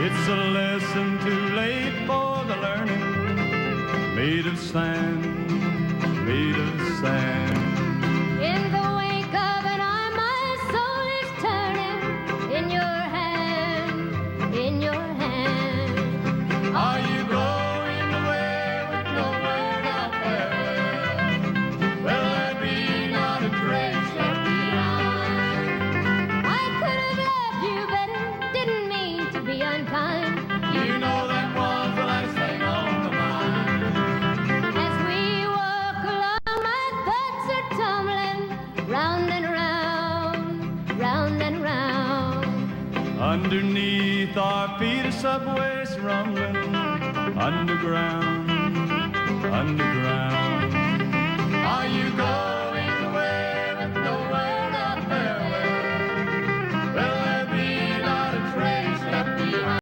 It's a lesson too late for the learning. Made of sand, made of sand. In the wake of an eye, my soul is turning. In your hand, in your hand. Are you going away with no word of farewell? Will there be not a trace left behind? I could have loved you better, didn't mean to be unkind. You know that was the last thing on my mind. As we walk along, my thoughts are tumbling round and round, round and round. Underneath our feet a subway's rumbling. Underground, underground. Are you going